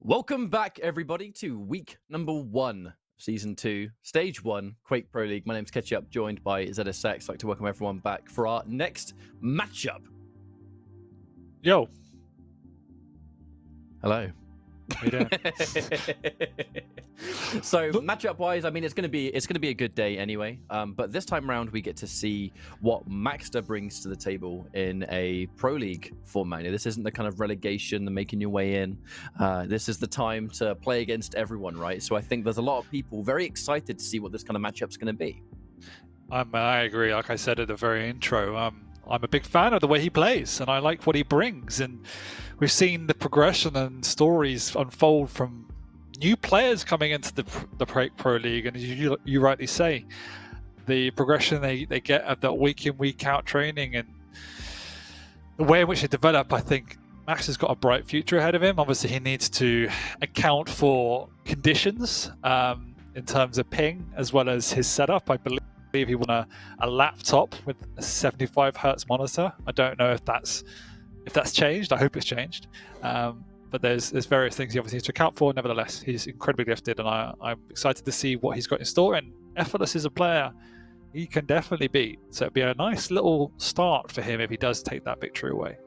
Welcome back, everybody, to week number 1, season 2, stage 1, Quake Pro League. My name's Ketchup, joined by ZSX. I'd like to welcome everyone back for our next matchup. Yo. Hello. How you doing? So matchup-wise, I mean, it's gonna be a good day anyway. But this time around, we get to see what Maxter brings to the table in a Pro League format. This isn't the kind of relegation, the making your way in. This is the time to play against everyone, right? So I think there's a lot of people very excited to see what this kind of matchup's going to be. I agree. Like I said at the very intro, I'm a big fan of the way he plays, and I like what he brings. And we've seen the progression and stories unfold from new players coming into the Pro League, and as you rightly say, the progression they get of that week in, week out training and the way in which they develop. I think Max has got a bright future ahead of him. Obviously, he needs to account for conditions in terms of ping as well as his setup. I believe he won a laptop with a 75 hertz monitor. I don't know if that's changed. I hope it's changed. But there's various things he obviously needs to account for. Nevertheless, he's incredibly gifted, and I'm excited to see what he's got in store. And Effortless is a player he can definitely beat. So it'd be a nice little start for him if he does take that victory away.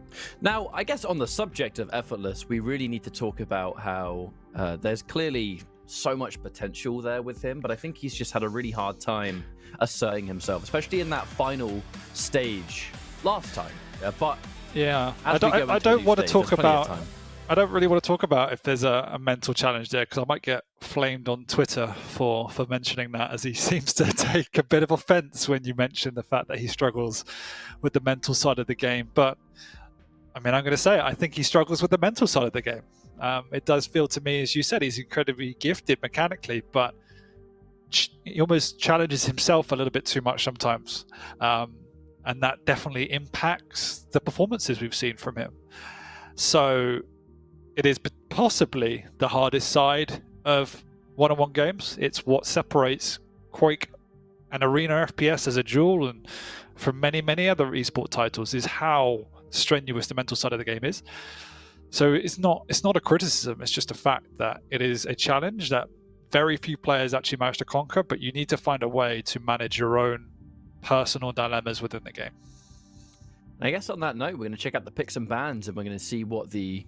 Now, I guess on the subject of Effortless, we really need to talk about how there's clearly so much potential there with him, but I think he's just had a really hard time asserting himself, especially in that final stage last time. But yeah, I don't want to talk about. I don't really want to talk about if there's a mental challenge there, because I might get flamed on Twitter for mentioning that, as he seems to take a bit of offense when you mention the fact that he struggles with the mental side of the game. But I mean, I'm going to say it. I think he struggles with the mental side of the game. It does feel to me, as you said, he's incredibly gifted mechanically, but he almost challenges himself a little bit too much sometimes. And that definitely impacts the performances we've seen from him. So it is possibly the hardest side of one-on-one games. It's what separates Quake and Arena FPS as a duel, and from many, many other esport titles, is how strenuous the mental side of the game is. So it's not a criticism, it's just a fact that it is a challenge that very few players actually manage to conquer, but you need to find a way to manage your own personal dilemmas within the game. I guess on that note, we're going to check out the picks and bans, and we're going to see what the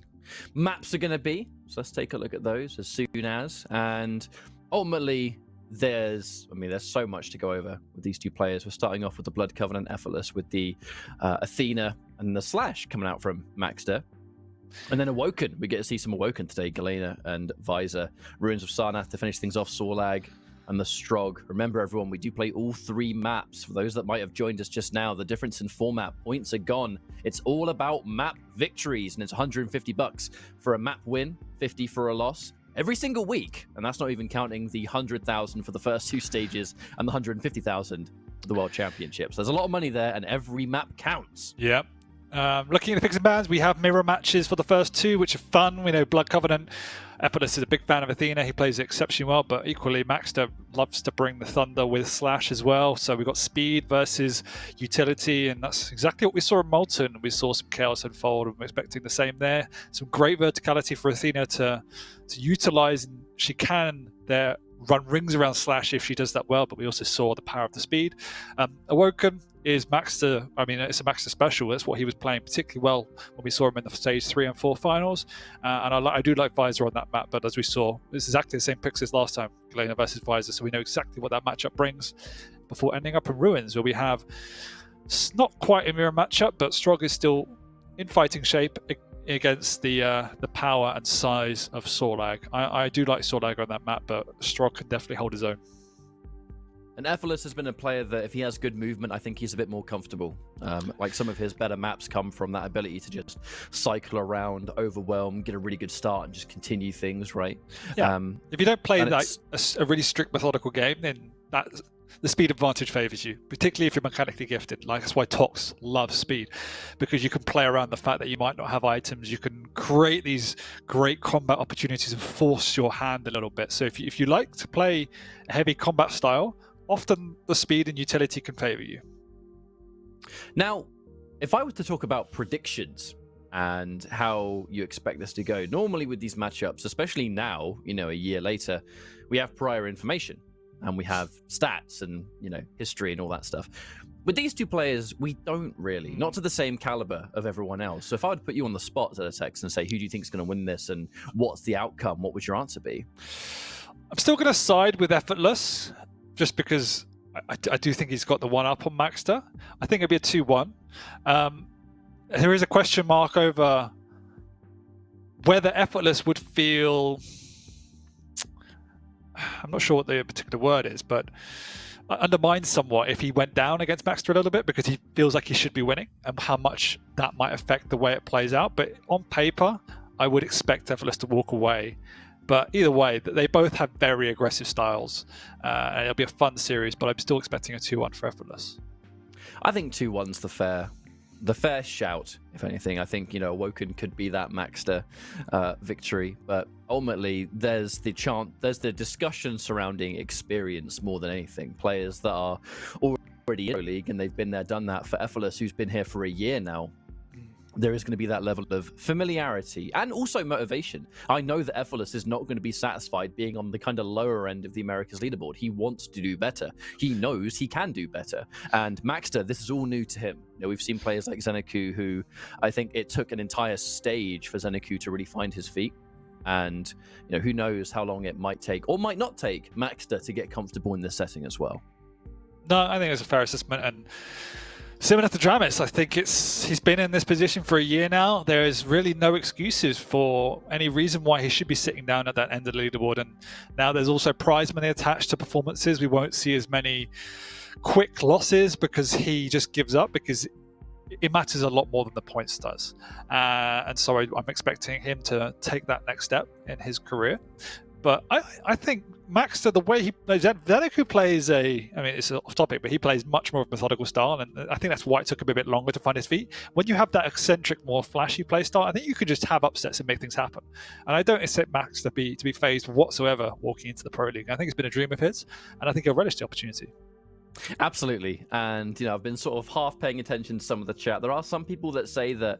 maps are going to be. So let's take a look at those as soon as. And ultimately, there's so much to go over with these two players. We're starting off with the Blood Covenant Effortless with the Athena and the Slash coming out from Maxter. And then Awoken. We get to see some Awoken today. Galena and Visor. Ruins of Sarnath to finish things off. Sorlag and the Strog. Remember, everyone, we do play all 3 maps. For those that might have joined us just now, the difference in format, points are gone. It's all about map victories, and it's $150 for a map win, 50 for a loss. Every single week, and that's not even counting the 100,000 for the first 2 stages and the 150,000 for the World Championships. There's a lot of money there, and every map counts. Yep. Looking at the picks and bans, we have mirror matches for the first 2, which are fun. We know Blood Covenant. Effortless is a big fan of Athena. He plays it exceptionally well, but equally Maxter loves to bring the thunder with Slash as well. So we've got speed versus utility, and that's exactly what we saw in Molten. We saw some chaos unfold, and we're expecting the same there. Some great verticality for Athena to utilize, and she can there run rings around Slash if she does that well, but we also saw the power of the speed. Awoken is Maxter. I mean, it's a Maxter special. That's what he was playing particularly well when we saw him in the stage 3 and 4 finals. And I do like Visor on that map, but as we saw, it's exactly the same picks as last time, Galena versus Visor, so we know exactly what that matchup brings before ending up in Ruins, where we have not quite a mirror matchup, but Strog is still in fighting shape against the power and size of Sorlag. I do like Sorlag on that map, but Strog can definitely hold his own. And Effortless has been a player that, if he has good movement, I think he's a bit more comfortable. Like some of his better maps come from that ability to just cycle around, overwhelm, get a really good start, and just continue things, right? Yeah. If you don't play like a really strict methodical game, then the speed advantage favors you, particularly if you're mechanically gifted. Like, that's why Tox loves speed, because you can play around the fact that you might not have items. You can create these great combat opportunities and force your hand a little bit. So if you like to play a heavy combat style, often the speed and utility can favor you. Now, if I was to talk about predictions and how you expect this to go. Normally with these matchups, especially now, a year later, we have prior information and we have stats and, history and all that stuff. With these two players, we don't really, not to the same caliber of everyone else. So if I would put you on the spot, Zetatex, and say, who do you think is going to win this and what's the outcome, what would your answer be? I'm still going to side with Effortless, just because I do think he's got the one up on maxter. I think it'd be a 2-1. There is a question mark over whether Effortless would feel, I'm not sure what the particular word is, but undermines somewhat if he went down against maxter a little bit, because he feels like he should be winning, and how much that might affect the way it plays out. But on paper, I would expect Effortless to walk away. But either way, they both have very aggressive styles. And it'll be a fun series, but I'm still expecting a 2-1 for Effortless. I think 2-1's the fair shout, if anything. I think, Awoken could be that maxter victory, but ultimately there's the discussion surrounding experience more than anything. Players that are already in the league, and they've been there, done that. For Effortless, who's been here for a year now, there is going to be that level of familiarity and also motivation. I know that Effortless is not going to be satisfied being on the kind of lower end of the Americas leaderboard. He wants to do better. He knows he can do better. And maxter, this is all new to him. We've seen players like Xenoku, who I think it took an entire stage for Xenoku to really find his feet. And who knows how long it might take or might not take maxter to get comfortable in this setting as well. No, I think it's a fair assessment. And similar to Dramis, I think he's been in this position for a year now. There is really no excuses for any reason why he should be sitting down at that end of the leaderboard. And now there's also prize money attached to performances. We won't see as many quick losses because he just gives up, because it matters a lot more than the points does. And so I'm expecting him to take that next step in his career. But I think maxter, the way he plays, Xenoku plays it's off topic, but he plays much more of a methodical style, and I think that's why it took him a bit longer to find his feet. When you have that eccentric, more flashy play style, I think you could just have upsets and make things happen. And I don't expect maxter to be phased whatsoever walking into the Pro League. I think it's been a dream of his, and I think he'll relish the opportunity. Absolutely. And I've been sort of half paying attention to some of the chat. There are some people that say that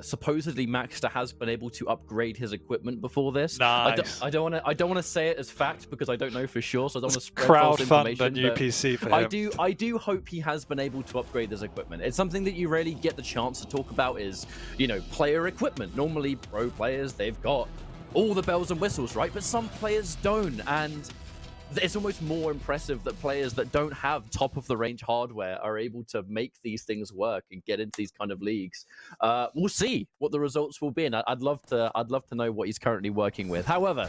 supposedly maxter has been able to upgrade his equipment before this. Nice. I don't want to say it as fact, because I don't know for sure, so I don't want to spread false information. Crowdfund a new PC for him. I do hope he has been able to upgrade his equipment. It's something that you rarely get the chance to talk about, is player equipment. Normally pro players, they've got all the bells and whistles, right? But some players don't, and it's almost more impressive that players that don't have top of the range hardware are able to make these things work and get into these kind of leagues. We'll see what the results will be, and I'd love to know what he's currently working with. However,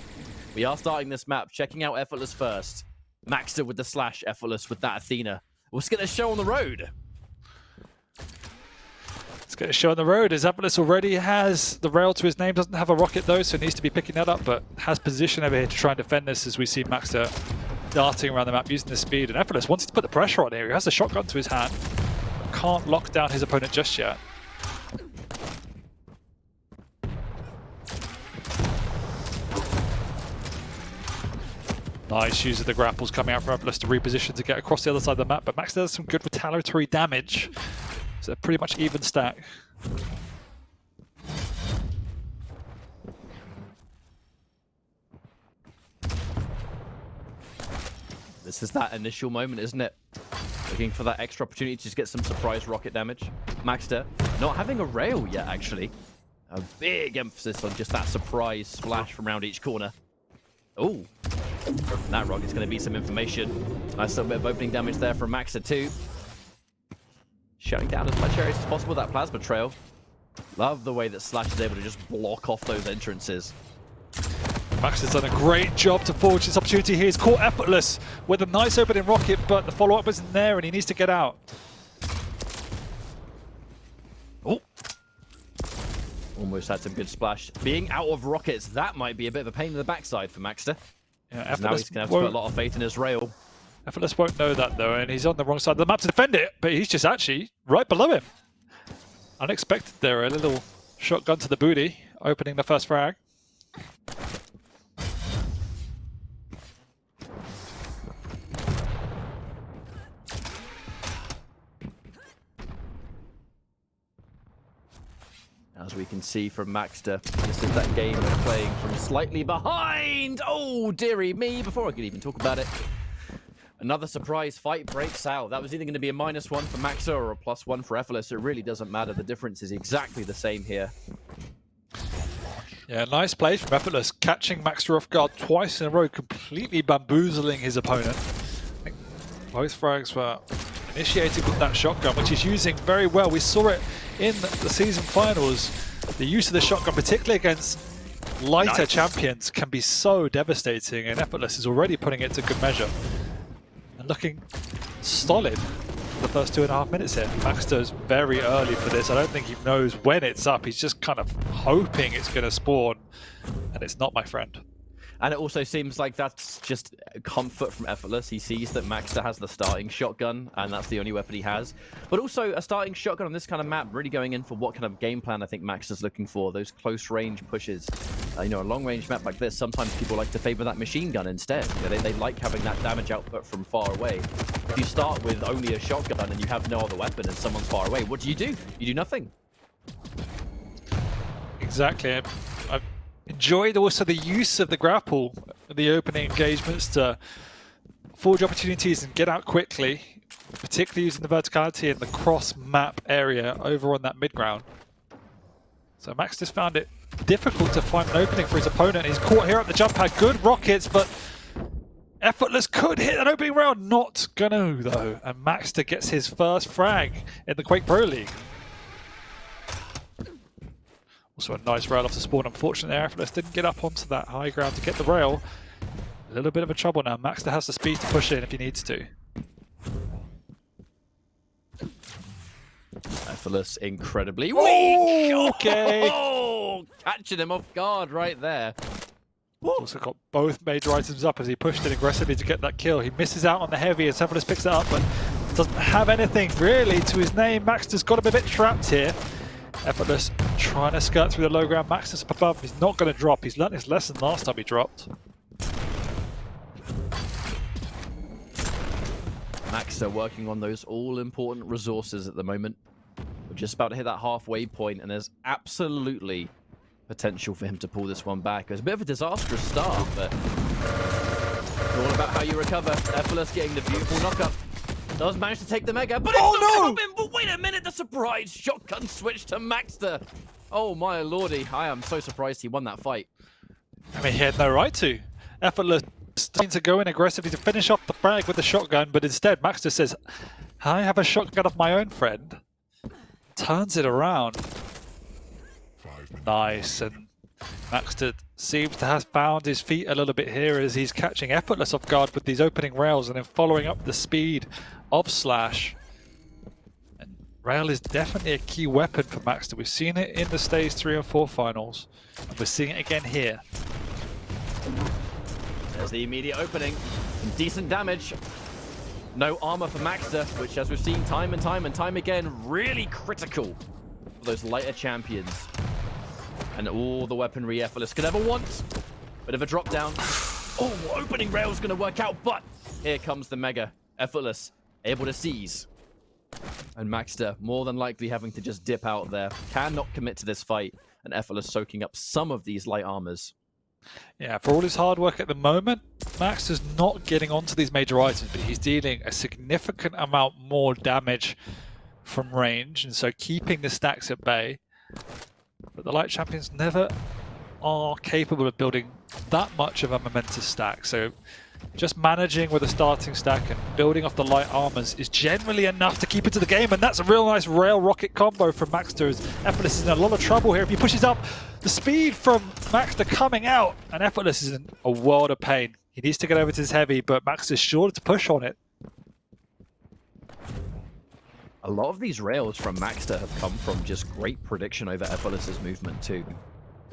we are starting this map, checking out Effortless first. Maxter with the slash, Effortless with that Athena. Let's get a show on the road. Let's get a show on the road, as Effortless already has the rail to his name. Doesn't have a rocket though, so needs to be picking that up, but has position over here to try and defend this, as we see maxter darting around the map using the speed. And Effortless wants to put the pressure on here. He has the shotgun to his hand. Can't lock down his opponent just yet. Nice use of the grapples coming out from Effortless to reposition to get across the other side of the map, but maxter does some good retaliatory damage. So pretty much even stack. This is that initial moment, isn't it? Looking for that extra opportunity to just get some surprise rocket damage. Maxter not having a rail yet, actually. A big emphasis on just that surprise splash from around each corner. Oh, that rocket's going to be some information. Nice little bit of opening damage there from maxter too. Shutting down as much areas as possible with that plasma trail. Love the way that Slash is able to just block off those entrances. Max has done a great job to forge this opportunity here. He's caught Effortless with a nice opening rocket, but the follow-up isn't there and he needs to get out. Oh, almost had some good splash. Being out of rockets, that might be a bit of a pain in the backside for maxter. Yeah, now he's going to have to put a lot of faith in his rail. Effortless won't know that though, and he's on the wrong side of the map to defend it, but he's just actually right below him. Unexpected there, a little shotgun to the booty, opening the first frag. As we can see from maxter, this is that game of playing from slightly behind. Oh, dearie me, before I could even talk about it. Another surprise fight breaks out. That was either going to be a -1 for maxter or a +1 for Effortless. It really doesn't matter. The difference is exactly the same here. Yeah, nice play from Effortless, catching maxter off guard twice in a row, completely bamboozling his opponent. I think both frags were initiated with that shotgun, which he's using very well. We saw it in the season finals. The use of the shotgun, particularly against lighter champions, can be so devastating, and Effortless is already putting it to good measure. And looking solid for the first 2.5 minutes here. maxter's very early for this. I don't think he knows when it's up. He's just kind of hoping it's going to spawn, and it's not, my friend. And it also seems like that's just comfort from Effortless. He sees that maxter has the starting shotgun, and that's the only weapon he has. But also, a starting shotgun on this kind of map, really going in for what kind of game plan I think maxter's looking for. Those close-range pushes. You know, a long-range map like this, sometimes people like to favor that machine gun instead. You know, they like having that damage output from far away. If you start with only a shotgun and you have no other weapon and someone's far away, what do? You do nothing. Exactly. I've enjoyed also the use of the grapple, the opening engagements to forge opportunities and get out quickly, particularly using the verticality in the cross-map area over on that mid-ground. So maxter's found it difficult to find an opening for his opponent. He's caught here at the jump pad. Good rockets, but Effortless could hit an opening round. Not gonna, though. And maxter gets his first frag in the Quake Pro League. Also a nice rail off the spawn. Unfortunately, Effortless didn't get up onto that high ground to get the rail. A little bit of a trouble now. maxter has the speed to push in if he needs to. Effortless incredibly weak. Okay. Oh, catching him off guard right there. Also got both major items up as he pushed in aggressively to get that kill. He misses out on the heavy as Effortless picks it up, but doesn't have anything really to his name. maxter's got him a bit trapped here. Effortless trying to skirt through the low ground. maxter's up above. He's not going to drop. He's learnt his lesson last time he dropped. maxter working on those all-important resources at the moment. We're just about to hit that halfway point, and there's absolutely potential for him to pull this one back. It was a bit of a disastrous start, but it's all about how you recover. Effortless getting the beautiful knockup. Does manage to take the mega, but it's not gonna happen. But wait a minute, the surprise shotgun switch to maxter. Oh my lordy, I am so surprised he won that fight. I mean, he had no right to. Effortless starting to go in aggressively to finish off the frag with the shotgun, but instead maxter says, I have a shotgun of my own, friend. Turns it around. Nice, and maxter seems to have found his feet a little bit here as he's catching Effortless off guard with these opening rails and then following up the speed of Slash. And rail is definitely a key weapon for maxter. We've seen it in the stage 3 and 4 finals, and we're seeing it again here. There's the immediate opening. Some decent damage. No armor for maxter, which, as we've seen time and time again, really critical for those lighter champions. And all the weaponry Effortless could ever want. Bit of a drop down. Oh, opening rail's going to work out, but here comes the mega. Effortless able to seize. And maxter more than likely having to just dip out there. Cannot commit to this fight. And Effortless soaking up some of these light armors. Yeah, for all his hard work at the moment, maxter's not getting onto these major items, but he's dealing a significant amount more damage from range, and so keeping the stacks at bay. But the light champions never are capable of building that much of a momentous stack, so just managing with a starting stack and building off the light armors is generally enough to keep it to the game, and that's a real nice rail rocket combo from maxter as Effortless is in a lot of trouble here. If he pushes up, the speed from maxter coming out, and Effortless is in a world of pain. He needs to get over to his heavy, but maxter is sure to push on it. A lot of these rails from maxter have come from just great prediction over Effortless's movement too.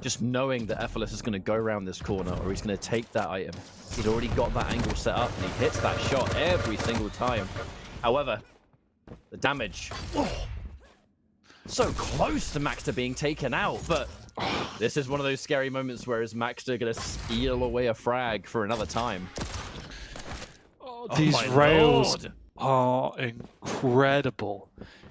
Just knowing that Effortless is going to go around this corner or he's going to take that item. He's already got that angle set up and he hits that shot every single time. However, the damage. Oh, so close to maxter being taken out, but this is one of those scary moments where is maxter going to steal away a frag for another time. Oh, these rails are incredible.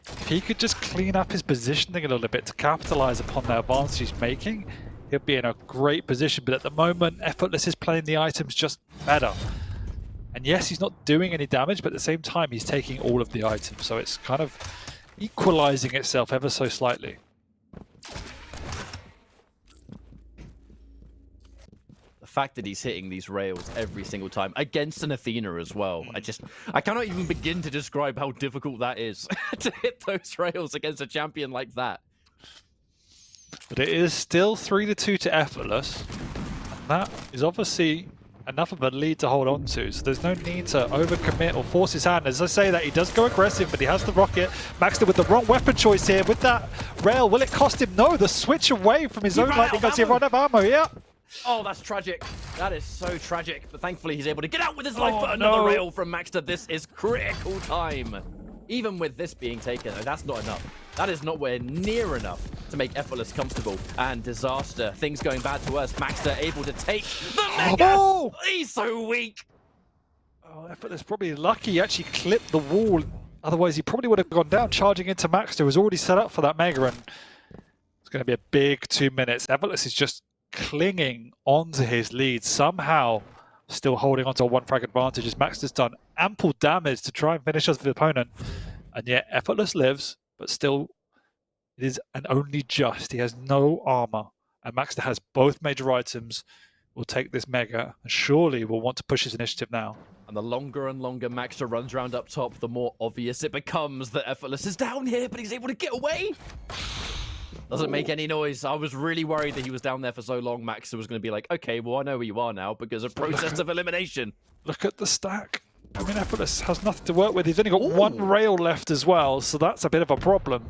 If he could just clean up his positioning a little bit to capitalize upon the advantage he's making, he'll be in a great position. But at the moment, Effortless is playing the items just better. And yes, he's not doing any damage, but at the same time, he's taking all of the items. So it's kind of equalizing itself ever so slightly. The fact that he's hitting these rails every single time against an Athena as well. I cannot even begin to describe how difficult that is to hit those rails against a champion like that. But it is still 3-2 to Effortless. And that is obviously enough of a lead to hold on to. So there's no need to overcommit or force his hand. As I say that, he does go aggressive, but he has the rocket. maxter with the wrong weapon choice here with that rail. Will it cost him? No, the switch away from his own lightning because he ran out of ammo, yeah. Oh, that's tragic. That is so tragic. But thankfully, he's able to get out with his life. But another rail from maxter. This is critical time. Even with this being taken, that's not enough. That is nowhere near enough to make Effortless comfortable. And disaster. Things going bad to us. maxter able to take the mega. Oh! He's so weak. Oh, Effortless probably lucky he actually clipped the wall. Otherwise, he probably would have gone down. Charging into maxter, who was already set up for that mega. And it's going to be a big 2 minutes. Effortless is just clinging onto his lead, somehow still holding onto a 1 frag advantage as maxter's done ample damage to try and finish us with the opponent. And yet Effortless lives, but still it is an only just. He has no armor, and maxter has both major items. Will take this mega and surely will want to push his initiative now. And the longer and longer maxter runs around up top, the more obvious it becomes that Effortless is down here, but he's able to get away. Doesn't make any noise. I was really worried that he was down there for so long. maxter was going to be like, okay, well, I know where you are now because of process of elimination. Look at the stack. I mean, Effortless has nothing to work with. He's only got one rail left as well, so that's a bit of a problem.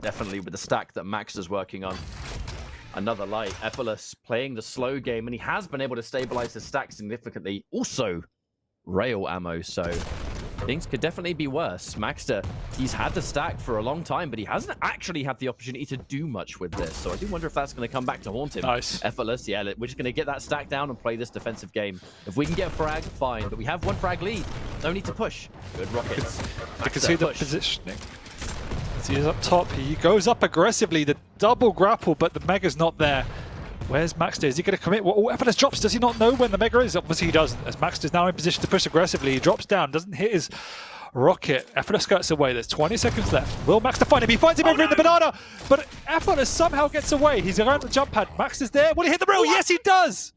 Definitely with the stack that maxter's working on. Another light. Effortless playing the slow game, and he has been able to stabilize his stack significantly. Also, rail ammo, so things could definitely be worse. maxter, he's had the stack for a long time, but he hasn't actually had the opportunity to do much with this. So I do wonder if that's going to come back to haunt him. Nice. Effortless, yeah, we're just going to get that stack down and play this defensive game. If we can get a frag, fine. But we have 1 frag lead. No need to push. Good rockets. You can see the positioning. As he is up top, he goes up aggressively. The double grapple, but the mega's not there. Where's maxter? Is he going to commit? Oh, Effortless drops. Does he not know when the mega is? Obviously he doesn't. As maxter is now in position to push aggressively, he drops down, doesn't hit his rocket. Effortless skirts away. There's 20 seconds left. Will maxter find him? He finds him over in the banana, but Effortless somehow gets away. He's around the jump pad. maxter's there. Will he hit the rail? Yes, he does.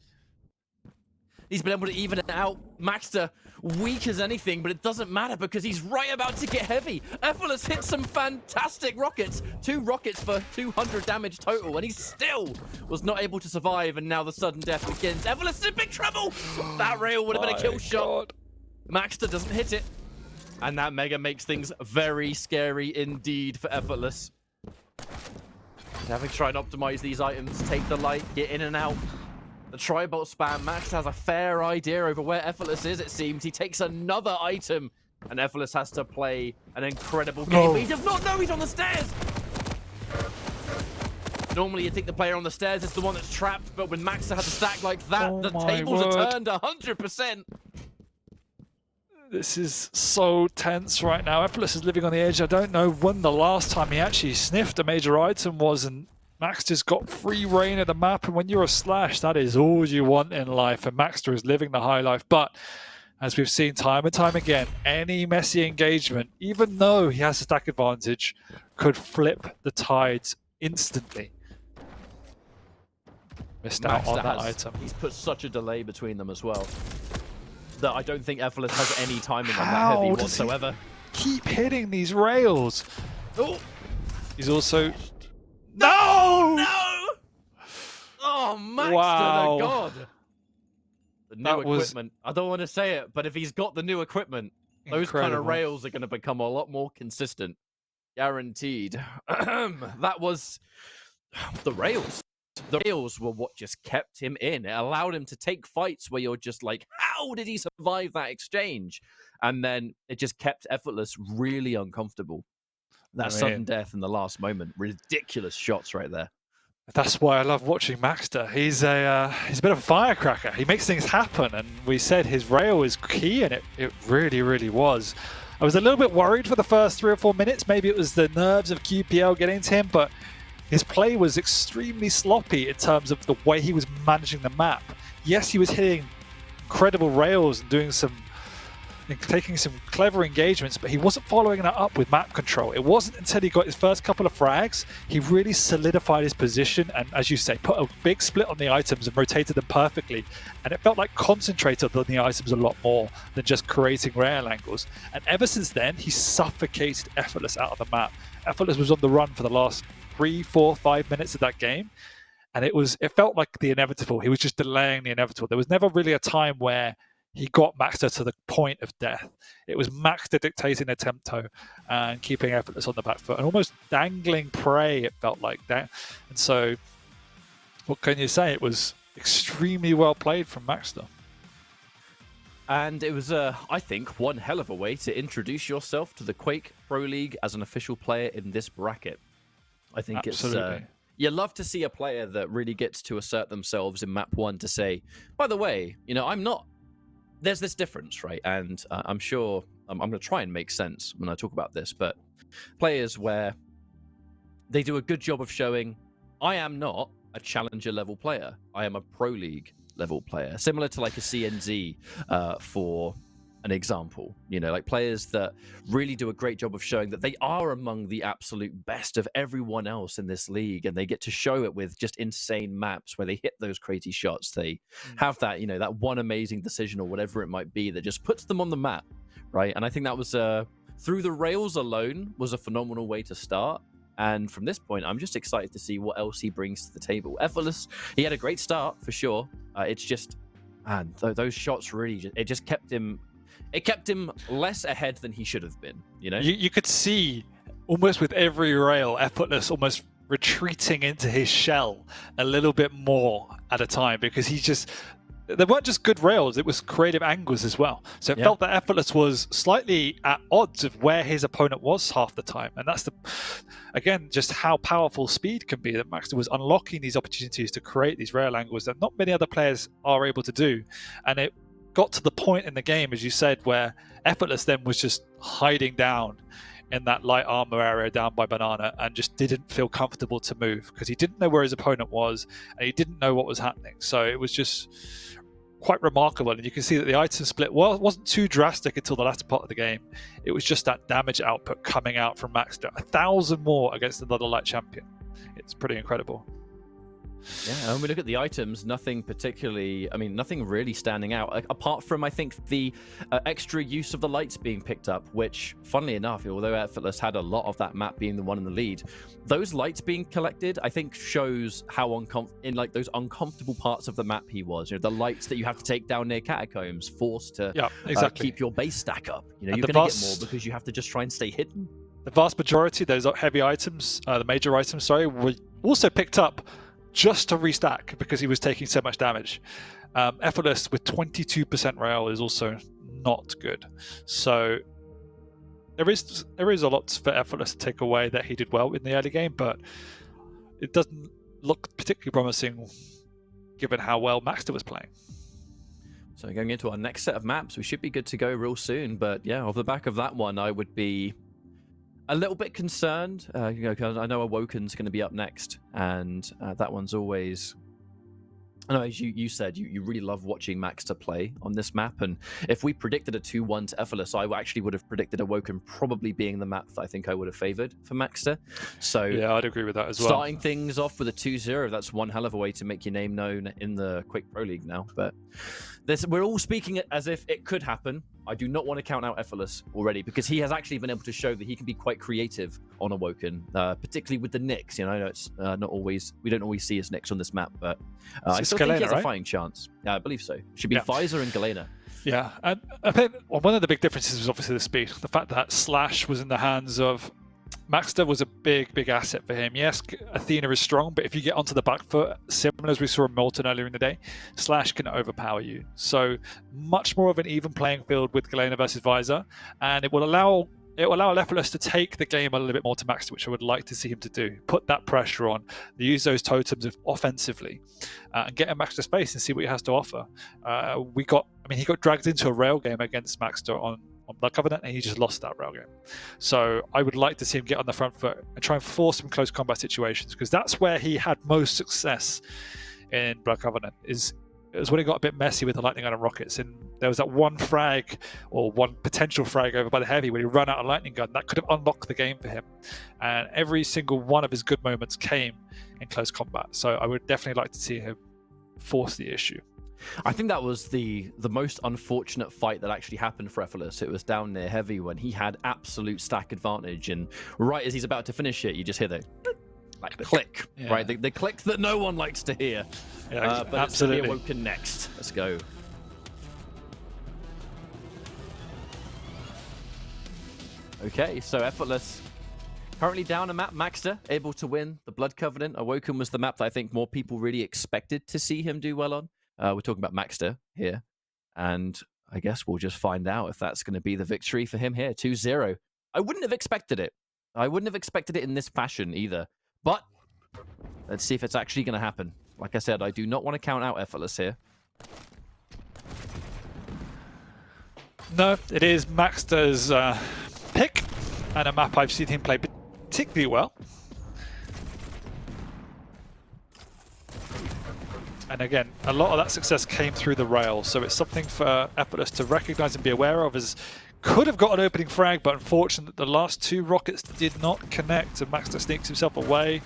He's been able to even it out. maxter, weak as anything, but it doesn't matter because he's right about to get heavy. Effortless hits some fantastic rockets. 2 rockets for 200 damage total, and he still was not able to survive, and now the sudden death begins. Effortless is in big trouble. That rail would have been a kill shot. maxter doesn't hit it, and that mega makes things very scary indeed for Effortless. Having to try and optimize these items, take the light, get in and out. The tri-bolt spam. maxter has a fair idea over where Effortless is, it seems. He takes another item, and Effortless has to play an incredible game. But he does not know he's on the stairs! Normally, you'd think the player on the stairs is the one that's trapped, but when maxter has a stack like that, the tables are turned 100%. This is so tense right now. Effortless is living on the edge. I don't know when the last time he actually sniffed a major item was, and maxter's got free reign of the map, and when you're a Slash, that is all you want in life, and maxter is living the high life. But as we've seen time and time again, any messy engagement, even though he has a stack advantage, could flip the tides instantly. Missed out on that item. He's put such a delay between them as well that I don't think Effortless has any timing on that heavy whatsoever. Keep hitting these rails. Oh, he's also... No! No! Oh, maxter, the god. The new equipment. I don't want to say it, but if he's got the new equipment, those kind of rails are going to become a lot more consistent. Guaranteed. That was the rails. The rails were what just kept him in. It allowed him to take fights where you're just like, how did he survive that exchange? And then it just kept Effortless really uncomfortable. That sudden death in the last moment. Ridiculous shots right there. That's why I love watching maxter. He's a bit of a firecracker. He makes things happen, and we said his rail is key, and it really, really was. I was a little bit worried for the first 3 or 4 minutes. Maybe it was the nerves of QPL getting to him, but his play was extremely sloppy in terms of the way he was managing the map. Yes, he was hitting incredible rails and taking some clever engagements, but he wasn't following that up with map control. It wasn't until he got his first couple of frags, he really solidified his position and, as you say, put a big split on the items and rotated them perfectly. And it felt like concentrated on the items a lot more than just creating rail angles. And ever since then, he suffocated Effortless out of the map. Effortless was on the run for the last 3, 4, 5 minutes of that game. And it felt like the inevitable. He was just delaying the inevitable. There was never really a time where he got maxter to the point of death. It was maxter dictating the tempo and keeping Effortless on the back foot and almost dangling prey, it felt like that. And so, what can you say? It was extremely well played from maxter. And it was, I think, one hell of a way to introduce yourself to the Quake Pro League as an official player in this bracket. I think Absolutely. You love to see a player that really gets to assert themselves in map 1 to say, by the way, I'm not. There's this difference, right? And I'm sure I'm going to try and make sense when I talk about this, but players where they do a good job of showing, I am not a challenger level player. I am a pro league level player, similar to like a CNZ for an example, like players that really do a great job of showing that they are among the absolute best of everyone else in this league, and they get to show it with just insane maps where they hit those crazy shots. They have that, that one amazing decision or whatever it might be that just puts them on the map, right? And I think that was through the rails alone was a phenomenal way to start. And from this point, I'm just excited to see what else he brings to the table. Effortless, he had a great start for sure. It's just, man, those shots really, it just kept him. It kept him less ahead than he should have been, You could see almost with every rail, Effortless almost retreating into his shell a little bit more at a time because they weren't just good rails, it was creative angles as well. So it felt that Effortless was slightly at odds of where his opponent was half the time. And that's again, just how powerful speed can be, that maxter was unlocking these opportunities to create these rail angles that not many other players are able to do. And it got to the point in the game, as you said, where Effortless then was just hiding down in that light armor area down by Banana and just didn't feel comfortable to move because he didn't know where his opponent was and he didn't know what was happening. So it was just quite remarkable. And you can see that the item split wasn't too drastic until the latter part of the game. It was just that damage output coming out from maxter, 1,000 more against another light champion. It's pretty incredible. Yeah, when we look at the items, nothing really standing out, apart from, I think, the extra use of the lights being picked up, which, funnily enough, although Effortless had a lot of that map being the one in the lead, those lights being collected, I think, shows how in like those uncomfortable parts of the map he was. The lights that you have to take down near catacombs, forced to keep your base stack up. You're going to get more because you have to just try and stay hidden. The vast majority of those heavy items, the major items, were also picked up just to restack because he was taking so much damage. Effortless with 22% rail is also not good. So there is a lot for Effortless to take away that he did well in the early game, but it doesn't look particularly promising given how well maxter was playing. So going into our next set of maps, we should be good to go real soon. But yeah, off the back of that one, I would be a little bit concerned, because I know Awoken's going to be up next, and that one's always. I know, as you said, you really love watching maxter play on this map, and if we predicted a 2-1 to Effortless, I actually would have predicted Awoken probably being the map that I think I would have favored for maxter. So yeah, I'd agree with that as well. Starting things off with a 2-0, that's one hell of a way to make your name known in the Quake Pro League now. But we're all speaking as if it could happen. I do not want to count out Effortless already because he has actually been able to show that he can be quite creative on Awoken, particularly with the Nyx. It's not always, we don't always see his Nyx on this map, but I still think he has a fighting chance. Yeah, I believe so. Should be Pfizer and Galena. Yeah, and I think one of the big differences was obviously the speed. The fact that Slash was in the hands of maxter was a big asset for him. Yes, Athena is strong, but if you get onto the back foot, similar as we saw in Milton earlier in the day, Slash can overpower you. So much more of an even playing field with Galena versus Visor, and it will allow Effortless to take the game a little bit more to maxter, which I would like to see him to do. Put that pressure on, use those totems offensively, and get him maxter space and see what he has to offer. He got dragged into a rail game against maxter on on Blood Covenant, and he just lost that rail game. So I would like to see him get on the front foot and try and force some close combat situations, because that's where he had most success in Blood Covenant. It was when he got a bit messy with the lightning gun and rockets, and there was that one frag or one potential frag over by the heavy when he ran out of lightning gun that could have unlocked the game for him, and every single one of his good moments came in close combat. So I would definitely like to see him force the issue. I think that was the most unfortunate fight that actually happened for Effortless. It was down near heavy when he had absolute stack advantage, and right as he's about to finish it, you just hear the click, yeah. Right? The click that no one likes to hear. Yeah, but absolutely. It's going to be Awoken next. Let's go. Okay, so Effortless currently down a map. Maxter able to win the Blood Covenant. Awoken was the map that I think more people really expected to see him do well on. We're talking about Maxter here, and I guess we'll just find out if that's going to be the victory for him here. 2-0. I wouldn't have expected it. I wouldn't have expected it in this fashion either. But let's see if it's actually going to happen. Like I said, I do not want to count out Effortless here. No, it is Maxter's pick, and a map I've seen him play particularly well. And again, a lot of that success came through the rail, so it's something for Effortless to recognize and be aware of. As could have got an opening frag, but unfortunately the last two rockets did not connect, and Maxter sneaks himself away,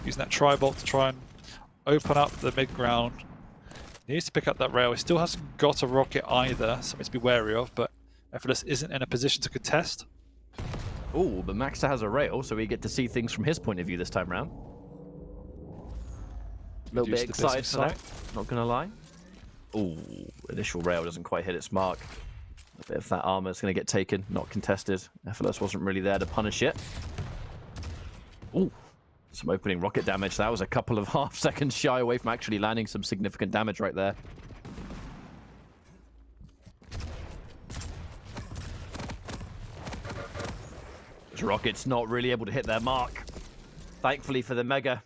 using that tri-bolt to try and open up the mid-ground. He needs to pick up that rail. He still hasn't got a rocket either, something to be wary of, but Effortless isn't in a position to contest. Oh, but Maxter has a rail, so we get to see things from his point of view this time round. A little bit excited for that, not going to lie. Oh, initial rail doesn't quite hit its mark. A bit of that armor is going to get taken, not contested. Effortless wasn't really there to punish it. Oh, some opening rocket damage. That was a couple of half seconds shy away from actually landing some significant damage right there. Those rockets not really able to hit their mark. Thankfully for the Mega,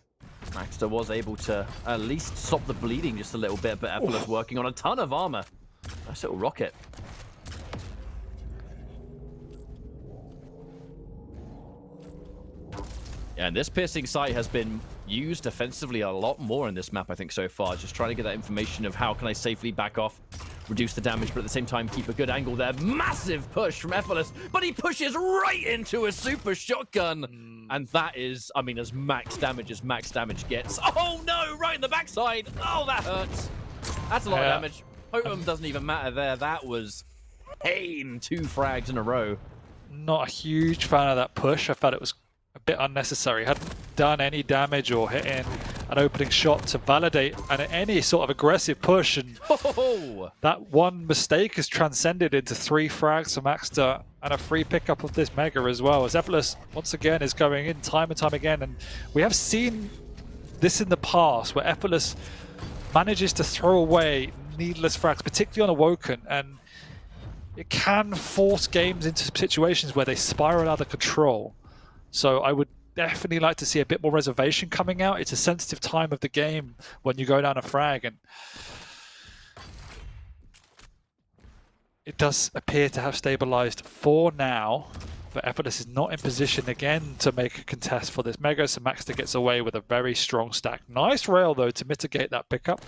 Maxter was able to at least stop the bleeding just a little bit, but Effortless working on a ton of armor. Nice little rocket. Yeah, and this piercing sight has been used offensively a lot more in this map, I think, so far. Just trying to get that information of how can I safely back off, reduce the damage, but at the same time keep a good angle there. Massive push from Effortless, but he pushes right into a super shotgun. And that is, I mean, as max damage gets. Oh no, right in the backside. Oh, that hurts. That's a lot of damage. Totem doesn't even matter there. That was pain. 2 frags in a row. Not a huge fan of that push. I felt it was a bit unnecessary. Hadn't done any damage or hit in an opening shot to validate any sort of aggressive push, and that one mistake has transcended into 3 frags for Maxter and a free pickup of this Mega as well, as Effortless once again is going in time and time again. And we have seen this in the past where Effortless manages to throw away needless frags, particularly on Awoken, and it can force games into situations where they spiral out of control. So I would definitely like to see a bit more reservation coming out. It's a sensitive time of the game when you go down a frag, and it does appear to have stabilized for now. But Effortless is not in position again to make a contest for this Mega, so Maxter gets away with a very strong stack. Nice rail though to mitigate that pickup.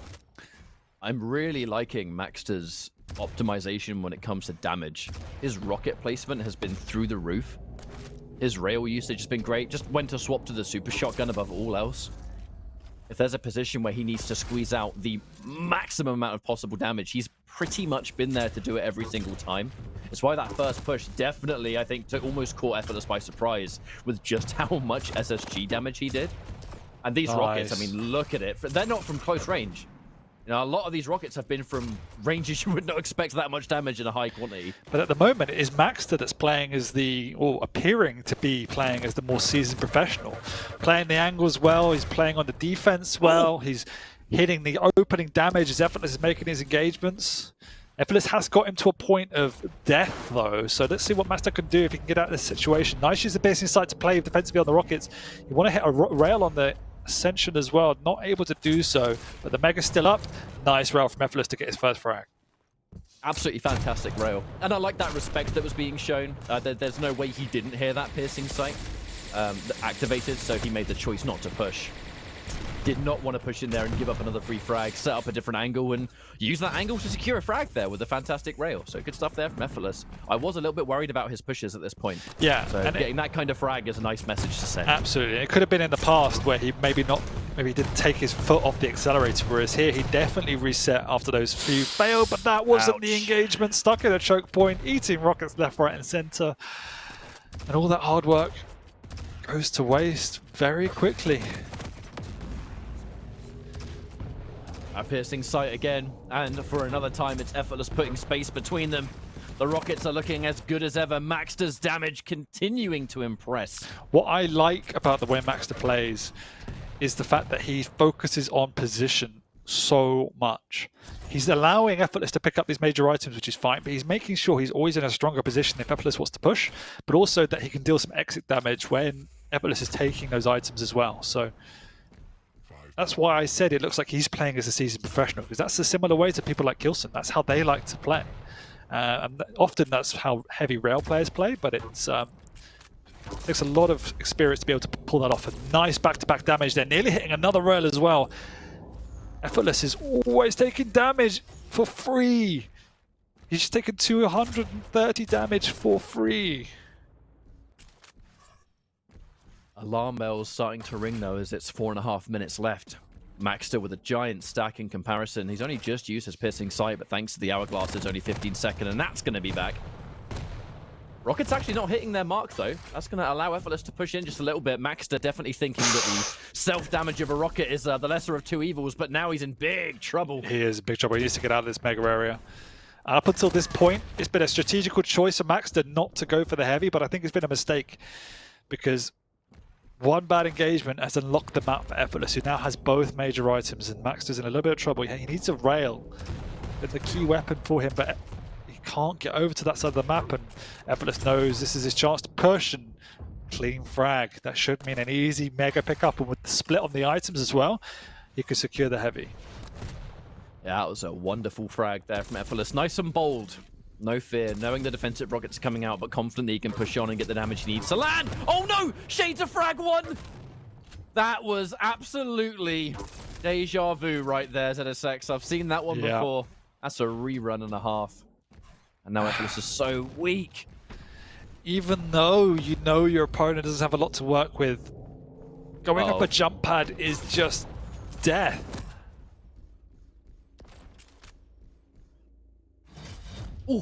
I'm really liking Maxter's optimization when it comes to damage. His rocket placement has been through the roof. His rail usage has been great. Just went to swap to the super shotgun above all else. If there's a position where he needs to squeeze out the maximum amount of possible damage, he's pretty much been there to do it every single time. It's why that first push definitely, I think, almost caught Effortless by surprise with just how much SSG damage he did. And these rockets, I mean, look at it. They're not from close range. You know, a lot of these rockets have been from ranges you would not expect that much damage in a high quantity. But at the moment, it is Maxter that's playing as or appearing to be playing as the more seasoned professional. Playing the angles well, he's playing on the defense well, he's hitting the opening damage as Effortless is making his engagements. Effortless has got him to a point of death, though, so let's see what Maxter can do if he can get out of this situation. Nice use the piercing sight to play defensively on the rockets. You want to hit a rail on the Ascension as well, not able to do so, but the Mega's still up. Nice rail from Effortless to get his first frag. Absolutely fantastic rail. And I like that respect that was being shown. There's no way he didn't hear that piercing sight activated, so he made the choice not to push. Did not want to push in there and give up another free frag, set up a different angle, and use that angle to secure a frag there with a fantastic rail. So good stuff there from Effortless. I was a little bit worried about his pushes at this point. Yeah. So getting that kind of frag is a nice message to send. Absolutely. It could have been in the past where he maybe didn't take his foot off the accelerator, whereas here he definitely reset after those few failed, but that wasn't the engagement. Stuck in a choke point, eating rockets left, right, and center. And all that hard work goes to waste very quickly. A piercing sight again, and for another time it's Effortless putting space between them. The rockets are looking as good as ever. Maxter's damage continuing to impress. What I like about the way Maxter plays is the fact that he focuses on position so much. He's allowing Effortless to pick up these major items, which is fine, but he's making sure he's always in a stronger position if Effortless wants to push, but also that he can deal some exit damage when Effortless is taking those items as well. So that's why I said it looks like he's playing as a seasoned professional, because that's a similar way to people like Kilson. That's how they like to play. And often that's how heavy rail players play, but it's takes a lot of experience to be able to pull that off. A nice back-to-back damage there, nearly hitting another rail as well. Effortless is always taking damage for free. He's just taken 230 damage for free. Alarm bells starting to ring though as it's 4.5 minutes left. Maxter with a giant stack in comparison. He's only just used his piercing sight, but thanks to the hourglass, it's only 15 seconds, and that's going to be back. Rocket's actually not hitting their mark though. That's going to allow Effortless to push in just a little bit. Maxter definitely thinking that the self-damage of a rocket is the lesser of two evils, but now he's in big trouble. He is in big trouble. He needs to get out of this mega area. Up until this point, it's been a strategical choice for Maxter not to go for the heavy, but I think it's been a mistake because one bad engagement has unlocked the map for Effortless, who now has both major items, and Maxter's in a little bit of trouble. He needs a rail. It's the key weapon for him, but he can't get over to that side of the map, and Effortless knows this is his chance to push and clean frag. That should mean an easy mega pickup, and with the split on the items as well, he could secure the heavy. Yeah, that was a wonderful frag there from Effortless. Nice and bold. No fear, knowing the defensive rockets coming out, but confident that he can push on and get the damage he needs to land. Oh no! Shades of frag one! That was absolutely deja vu right there, ZSX. I've seen that one before. That's a rerun and a half. And now Effortless is so weak. Even though you know your opponent doesn't have a lot to work with, going up a jump pad is just death. Ooh.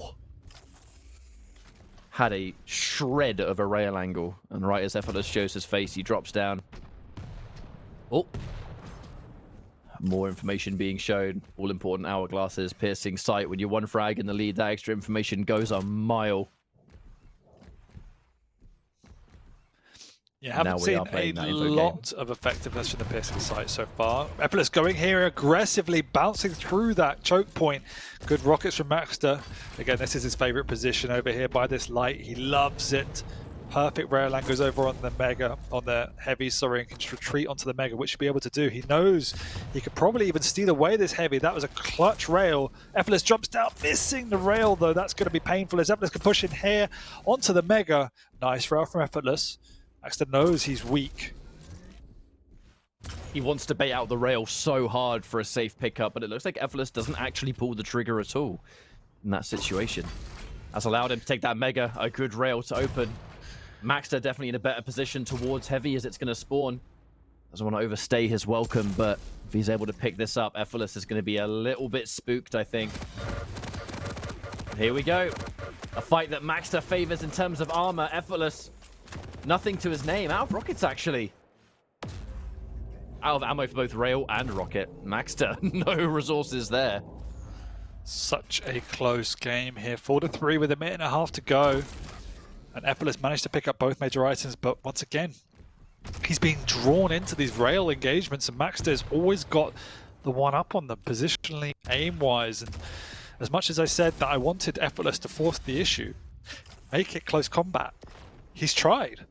Had a shred of a rail angle, and right as Effortless shows his face, he drops down. Oh. More information being shown. All important hourglasses, piercing sight. When you're one frag in the lead, that extra information goes a mile. Yeah, haven't seen a lot of effectiveness from the piercing sight so far. Effortless going here, aggressively bouncing through that choke point. Good rockets from Maxter. Again, this is his favorite position over here by this light. He loves it. Perfect rail angles over on the mega, on the heavy, sorry, and can retreat onto the mega, which he'll be able to do. He knows he could probably even steal away this heavy. That was a clutch rail. Effortless jumps down, missing the rail though. That's going to be painful as Effortless can push in here onto the mega. Nice rail from Effortless. Maxter knows he's weak. He wants to bait out the rail so hard for a safe pickup, but it looks like Effortless doesn't actually pull the trigger at all in that situation. That's allowed him to take that mega, a good rail to open. Maxter definitely in a better position towards heavy as it's going to spawn. Doesn't want to overstay his welcome, but if he's able to pick this up, Effortless is going to be a little bit spooked, I think. Here we go. A fight that Maxter favors in terms of armor. Effortless, nothing to his name. Out of rockets, actually. Out of ammo for both rail and rocket. Maxter, no resources there. Such a close game here. 4-3 with a minute and a half to go. And Effortless managed to pick up both major items, but once again, he's being drawn into these rail engagements, and Maxter's always got the one up on them, positionally, aim-wise. And as much as I said that I wanted Effortless to force the issue, make it close combat, he's tried,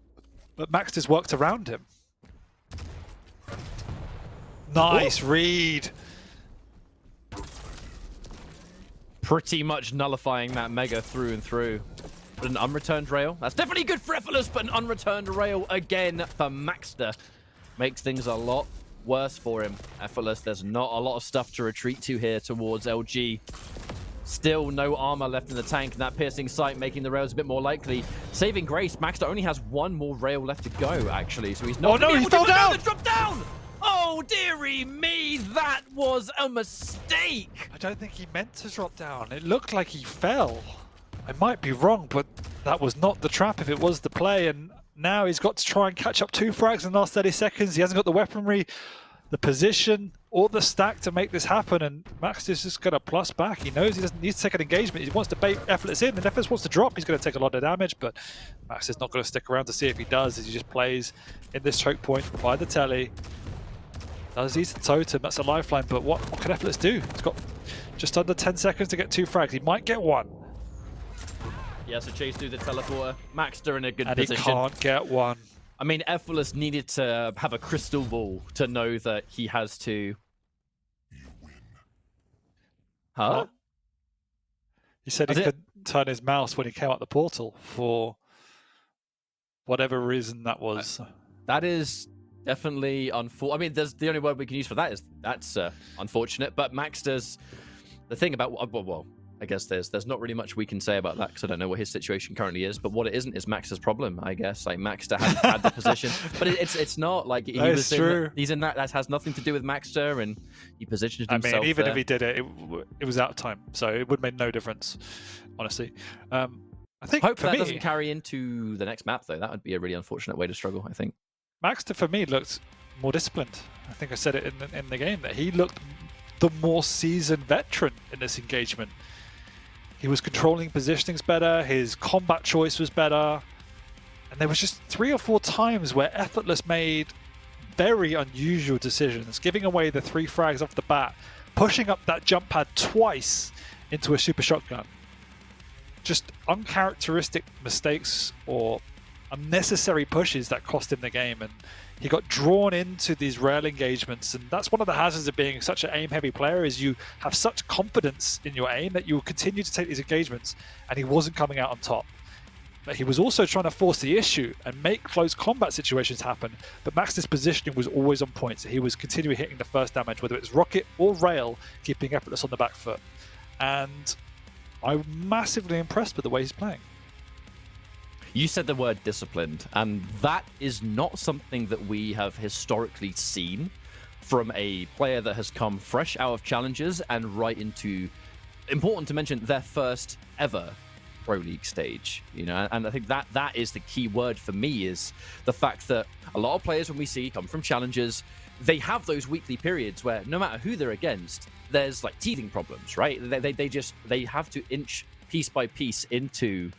but Maxter's worked around him. Nice read. pretty much nullifying that Mega through and through. But an unreturned rail. That's definitely good for Effortless, but an unreturned rail again for maxter makes things a lot worse for him. Effortless, there's not a lot of stuff to retreat to here towards LG. Still no armor left in the tank, and that piercing sight making the rails a bit more likely. Saving grace, maxter only has one more rail left to go, actually, so he's not... Oh no, he fell down! Drop down! Oh, dearie me, that was a mistake! I don't think he meant to drop down. It looked like he fell. I might be wrong, but that was not the trap if it was the play, and now he's got to try and catch up 2 frags in the last 30 seconds. He hasn't got the weaponry, the position, or the stack to make this happen, and Max is just going to plus back. He knows he doesn't need to take an engagement. He wants to bait Effortless in, and if Effortless wants to drop, he's going to take a lot of damage, but Max is not going to stick around to see if he does, as he just plays in this choke point by the telly. Does use the totem, that's a lifeline, but what can Effortless do? He's got just under 10 seconds to get 2 frags. He might get 1. Yeah, so chase through the teleporter. Maxter in a good and position. He can't get 1. I mean, Effortless needed to have a crystal ball to know that he has to... Huh? What? He said he couldn't turn his mouse when he came out the portal for whatever reason that was. That is definitely unfortunate. I mean, there's the only word we can use for that is that's unfortunate. But Maxter's the thing about well, I guess there's not really much we can say about that because I don't know what his situation currently is. But what it isn't is Maxter's problem, I guess. Like Maxter had the position, but it's not like he was true. He's in that. That has nothing to do with Maxter, and he positioned himself. I mean, even there. if he did it, it was out of time, so it would have made no difference, honestly. I think hope that doesn't carry into the next map though. That would be a really unfortunate way to struggle, I think. Maxter, for me, looked more disciplined. I think I said it in the game that he looked the more seasoned veteran in this engagement. He was controlling positionings better, his combat choice was better, and there was just 3 or 4 times where Effortless made very unusual decisions, giving away the 3 frags off the bat, pushing up that jump pad twice into a super shotgun. Just uncharacteristic mistakes or unnecessary pushes that cost him the game, and he got drawn into these rail engagements, and that's one of the hazards of being such an aim-heavy player is you have such confidence in your aim that you will continue to take these engagements, and he wasn't coming out on top. But he was also trying to force the issue and make close combat situations happen, but Max's positioning was always on point, so he was continually hitting the first damage, whether it's rocket or rail, keeping Effortless on the back foot. And I'm massively impressed with the way he's playing. You said the word disciplined, and that is not something that we have historically seen from a player that has come fresh out of challenges and right into, important to mention, their first ever Pro League stage. You know, and I think that is the key word for me, is the fact that a lot of players when we see come from challenges, they have those weekly periods where no matter who they're against, there's like teething problems, right? They have to inch piece by piece into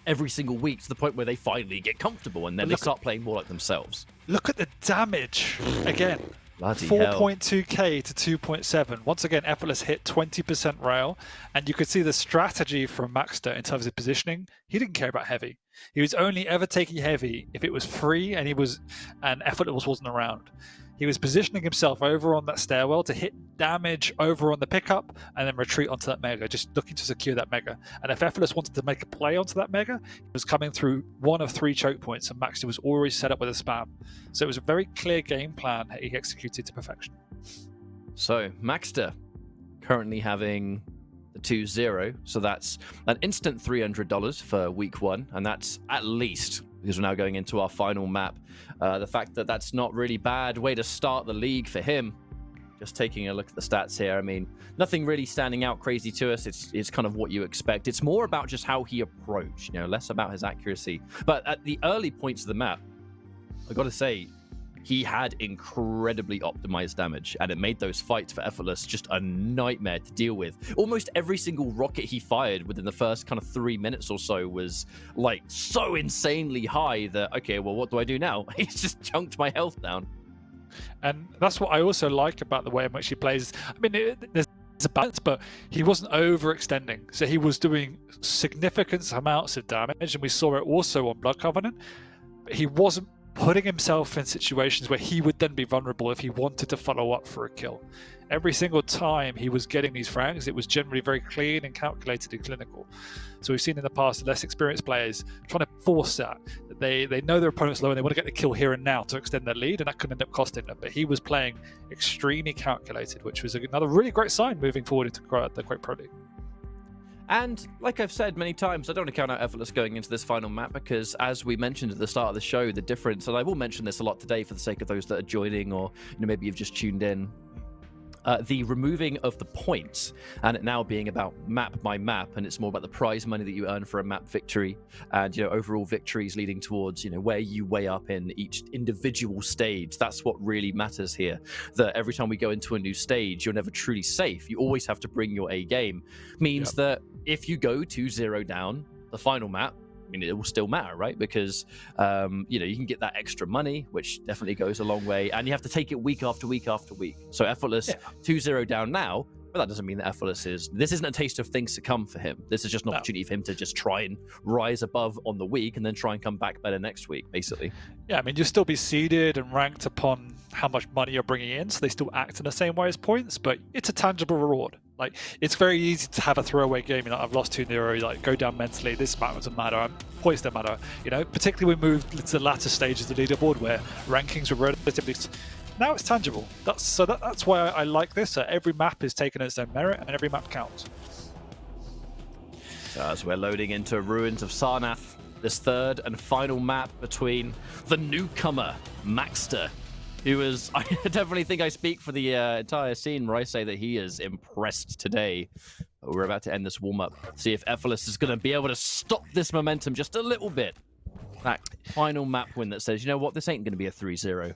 every single week to the point where they finally get comfortable and then they start playing more like themselves. Look at the damage again. Bloody 4.2k to 2.7. Once again, Effortless hit 20% rail, and you could see the strategy from Maxter in terms of positioning. He didn't care about heavy. He was only ever taking heavy if it was free and Effortless wasn't around. He was positioning himself over on that stairwell to hit damage over on the pickup and then retreat onto that mega, just looking to secure that mega. And if Effortless wanted to make a play onto that mega, he was coming through one of 3 choke points, and Maxter was already set up with a spam. So it was a very clear game plan that he executed to perfection. So Maxter currently having the 2-0, so that's an instant $300 for week 1, and that's at least, because we're now going into our final map. The fact that that's not really bad way to start the league for him. Just taking a look at the stats here, I mean, nothing really standing out crazy to us. It's kind of what you expect. It's more about just how he approached, you know, less about his accuracy. But at the early points of the map, I got to say, he had incredibly optimized damage, and it made those fights for Effortless just a nightmare to deal with. Almost every single rocket he fired within the first kind of 3 minutes or so was like so insanely high that, okay, well, what do I do now? He's just chunked my health down. And that's what I also like about the way in which he plays. I mean, there's a balance, but he wasn't overextending. So he was doing significant amounts of damage, and we saw it also on Blood Covenant. But he wasn't putting himself in situations where he would then be vulnerable if he wanted to follow up for a kill. Every single time he was getting these frags, it was generally very clean and calculated and clinical. So we've seen in the past less experienced players trying to force that. They know their opponent's low and they want to get the kill here and now to extend their lead, and that could end up costing them. But he was playing extremely calculated, which was another really great sign moving forward into the Quake Pro League. And like I've said many times, I don't want to count out Effortless going into this final map because, as we mentioned at the start of the show, the difference, and I will mention this a lot today for the sake of those that are joining, or maybe you've just tuned in, the removing of the points and it now being about map by map, and it's more about the prize money that you earn for a map victory and overall victories leading towards where you weigh up in each individual stage. That's what really matters here, that every time we go into a new stage, you're never truly safe. You always have to bring your A game. Means that if you go 2-0 down the final map, it will still matter, right? Because you can get that extra money, which definitely goes a long way, and you have to take it week after week after week. So Effortless 2-0 down now, but that doesn't mean that Effortless this isn't a taste of things to come for him. This is just an opportunity for him to just try and rise above on the week and then try and come back better next week, basically. Yeah, you'll still be seeded and ranked upon how much money you're bringing in, so they still act in the same way as points, but it's a tangible reward. It's very easy to have a throwaway game. I've lost 2-0, go down mentally. This doesn't matter. Points don't matter. Particularly we moved to the latter stages of the leaderboard where rankings were relatively. Now it's tangible. That's why I like this. Every map is taken its own merit, and every map counts. As we're loading into Ruins of Sarnath, this third and final map between the newcomer maxter, who is, I definitely think I speak for the entire scene where I say that he is impressed today. But we're about to end this warm-up. See if Effortless is going to be able to stop this momentum just a little bit. That final map win that says, you know what, this ain't going to be a 3-0.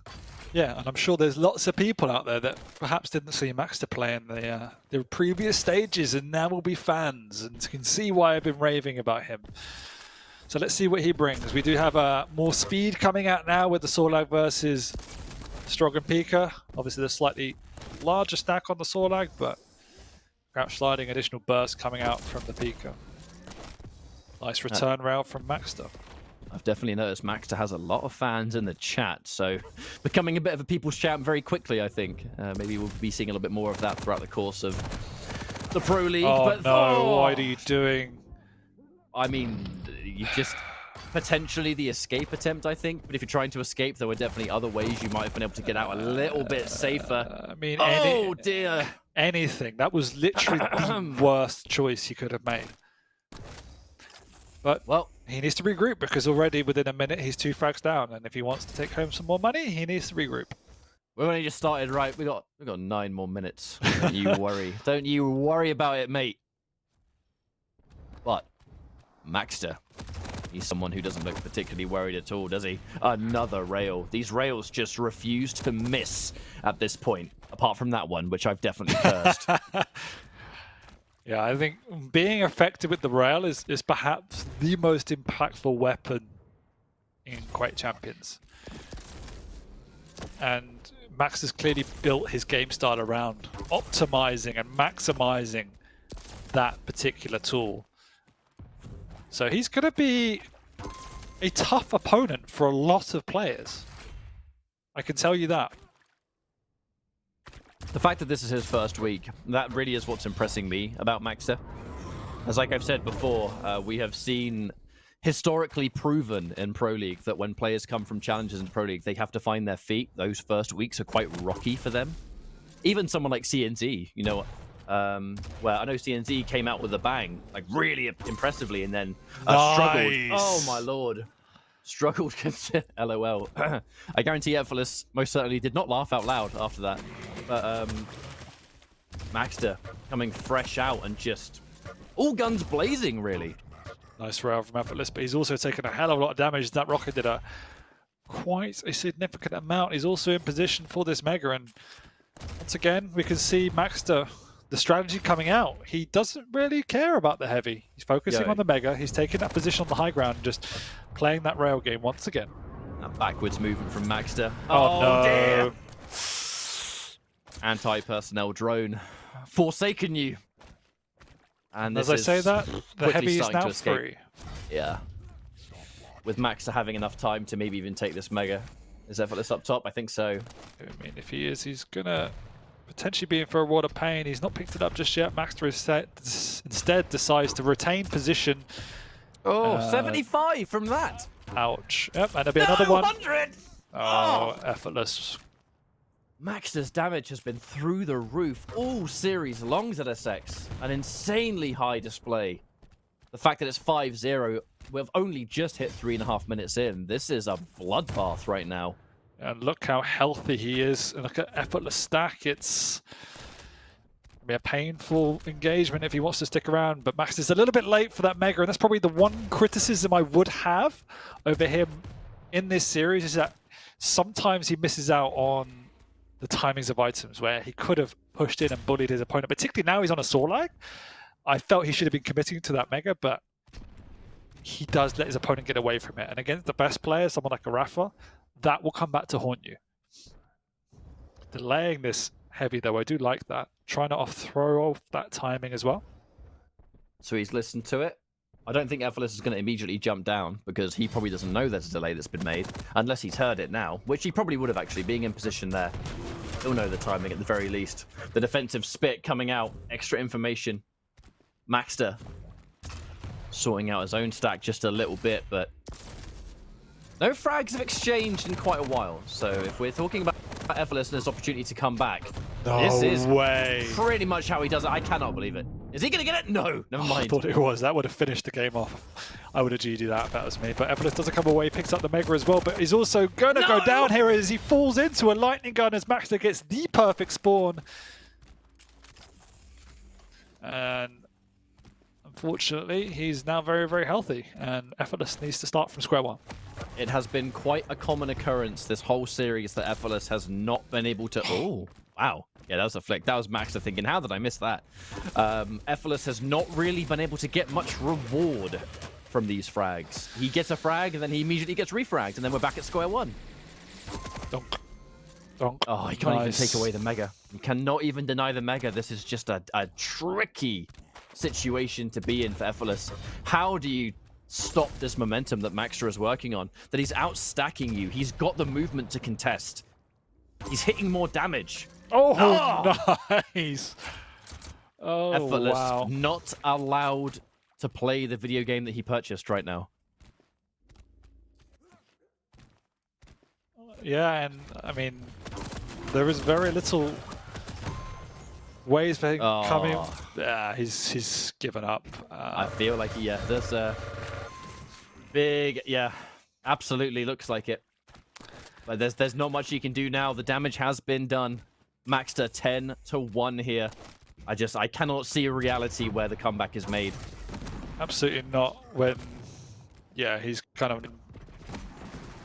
Yeah, and I'm sure there's lots of people out there that perhaps didn't see maxter play in the previous stages and now will be fans and can see why I've been raving about him. So let's see what he brings. We do have more speed coming out now with the Sorlag versus Strog and Pika. Obviously, the slightly larger stack on the Sorlag, but crouch sliding, additional burst coming out from the Pika. Nice return rail from maxter. I've definitely noticed maxter has a lot of fans in the chat, so becoming a bit of a people's champ very quickly, I think. Maybe we'll be seeing a little bit more of that throughout the course of the Pro League. Oh no, what are you doing? You just... Potentially the escape attempt, I think. But if you're trying to escape, there were definitely other ways you might have been able to get out a little bit safer. Oh, dear. Anything. That was literally the worst choice he could have made. But he needs to regroup because already within a minute he's 2 frags down. And if he wants to take home some more money, he needs to regroup. We only just started, right? We got 9 more minutes. Don't you worry. Don't you worry about it, mate. But maxter. He's someone who doesn't look particularly worried at all, does he? Another rail. These rails just refuse to miss at this point, apart from that one, which I've definitely cursed. Yeah, I think being effective with the rail is perhaps the most impactful weapon in Quake Champions. And Max has clearly built his game style around optimizing and maximizing that particular tool. So he's going to be a tough opponent for a lot of players. I can tell you that. The fact that this is his first week, that really is what's impressing me about maxter. As like I've said before, we have seen historically proven in Pro League that when players come from challenges in Pro League, they have to find their feet. Those first weeks are quite rocky for them. Even someone like CNZ, where I know CNZ came out with a bang, really impressively, and then struggled. Oh my lord. Struggled. LOL. I guarantee Effortless most certainly did not laugh out loud after that. But maxter coming fresh out and just all guns blazing, really. Nice rail from Effortless, but he's also taken a hell of a lot of damage. That rocket did quite a significant amount. He's also in position for this mega, and once again, we can see maxter, the strategy coming out. He doesn't really care about the heavy. He's focusing on the mega. He's taking that position on the high ground and just playing that rail game once again. That backwards movement from maxter. Oh no. Dear. Anti-personnel drone. Forsaken you. And as I say that, the heavy is now free. Yeah. with maxter having enough time to maybe even take this mega. Is Effortless up top? I think so. I mean, if he is, he's gonna potentially be in for a world of pain. He's not picked it up just yet. maxter instead decides to retain position. Oh, 75 from that. Ouch. Yep, and there'll be another one. 100! Oh, Effortless. maxter's damage has been through the roof all series long, ZSX. An insanely high display. The fact that it's 5-0, we've only just hit 3.5 minutes in. This is a bloodbath right now. And look how healthy he is. And look at Effortless stack. It's gonna be a painful engagement if he wants to stick around. But Max is a little bit late for that mega, and that's probably the one criticism I would have over him in this series, is that sometimes he misses out on the timings of items where he could have pushed in and bullied his opponent. Particularly now he's on a saw lag. I felt he should have been committing to that mega, but he does let his opponent get away from it. And against the best player, someone like a Rafa, that will come back to haunt you. Delaying this heavy, though, I do like that. Trying to throw off that timing as well. So he's listened to it. I don't think Effortless is going to immediately jump down, because he probably doesn't know there's a delay that's been made, unless he's heard it now, which he probably would have actually, being in position there. He'll know the timing at the very least. The defensive spit coming out, extra information. maxter sorting out his own stack just a little bit, but no frags have exchanged in quite a while. So if we're talking about Effortless and his opportunity to come back, this is pretty much how he does it. I cannot believe it. Is he going to get it? No, never mind. I thought it was. That would have finished the game off. I would have GG'd that if that was me. But Effortless doesn't come away, picks up the mega as well. But he's also going to go down here as he falls into a lightning gun as maxter gets the perfect spawn. And unfortunately, he's now very, very healthy. And Effortless needs to start from square one. It has been quite a common occurrence this whole series that Effortless has not been able to... Oh, wow. Yeah, that was a flick. That was maxter thinking, how did I miss that? Effortless has not really been able to get much reward from these frags. He gets a frag, and then he immediately gets refragged, and then we're back at square one. Donk. Donk. Oh, he can't even take away the mega. You cannot even deny the mega. This is just a tricky situation to be in for Effortless. How do you stop this momentum that maxter is working on? That he's outstacking you. He's got the movement to contest. He's hitting more damage. Oh, nice. Oh, Effortless, wow. not allowed to play the video game that he purchased right now. Yeah, and I mean, there is very little ways for him coming. Yeah, he's given up. I feel like, yeah, there's a big, yeah, absolutely looks like it. But there's not much you can do now. The damage has been done. maxter 10-1 here. I cannot see a reality where the comeback is made. Absolutely not. When, yeah, he's kind of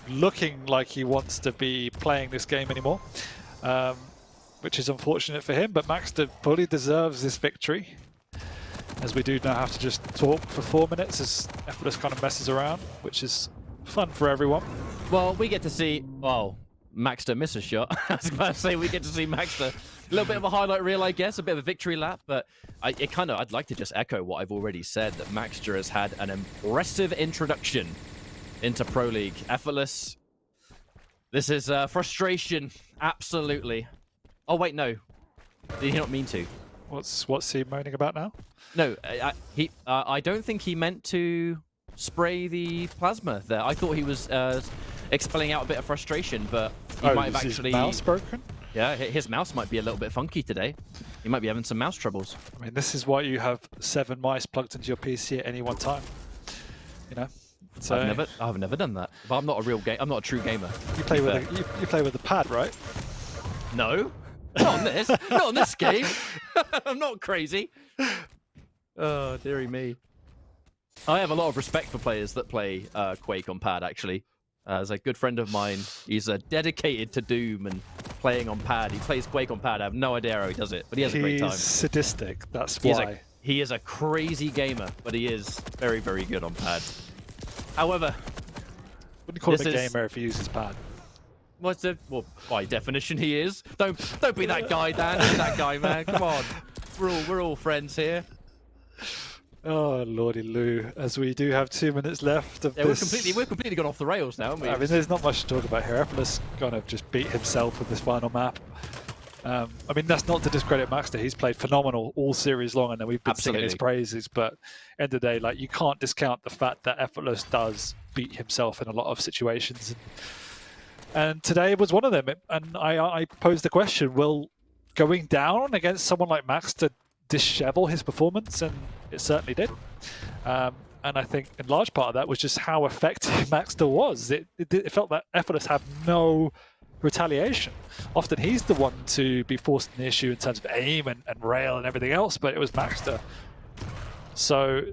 looking like he wants to be playing this game anymore, which is unfortunate for him. But maxter fully deserves this victory, as we do now have to just talk for 4 minutes as Effortless kind of messes around, which is fun for everyone. Well, we get to see, well, maxter miss a shot. I was about to say we get to see maxter. A little bit of a highlight reel, I guess, a bit of a victory lap, but I'd like to just echo what I've already said, that maxter has had an impressive introduction into Pro League. Effortless, this is frustration, absolutely. Oh wait, no, did he not mean to? What's he moaning about now? No, I don't think he meant to spray the plasma there. I thought he was expelling out a bit of frustration, but he might have actually... His mouse broken? Yeah, his mouse might be a little bit funky today. He might be having some mouse troubles. I mean, this is why you have 7 mice plugged into your PC at any one time. You know? So I've never done that. But I'm not a true gamer. You play with you play with the pad, right? No. Not on this. Not on this game. I'm not crazy. Oh, dearie me. I have a lot of respect for players that play Quake on pad, actually. As a good friend of mine, he's dedicated to Doom and playing on pad. He plays Quake on pad. I have no idea how he does it, but he has a great time. He's sadistic, that's why. He is a crazy gamer, but he is very, very good on pad. However, wouldn't call him a gamer if he uses pad. Well, by definition, he is. Don't be that guy, Dan. Don't be that guy, man. Come on. We're all friends here. Oh, Lordy Lou, as we do have 2 minutes left of this. We're completely gone off the rails now, haven't we? I mean, there's not much to talk about here. Effortless kind of just beat himself with this final map. I mean, that's not to discredit maxter. He's played phenomenal all series long, and then we've been singing his praises. But end of the day, like, you can't discount the fact that Effortless does beat himself in a lot of situations. And today was one of them. And I posed the question, will going down against someone like maxter dishevel his performance? And it certainly did. And I think in large part of that was just how effective maxter was. It felt that Effortless had no retaliation. Often he's the one to be forced in the issue in terms of aim and rail and everything else, but it was maxter. So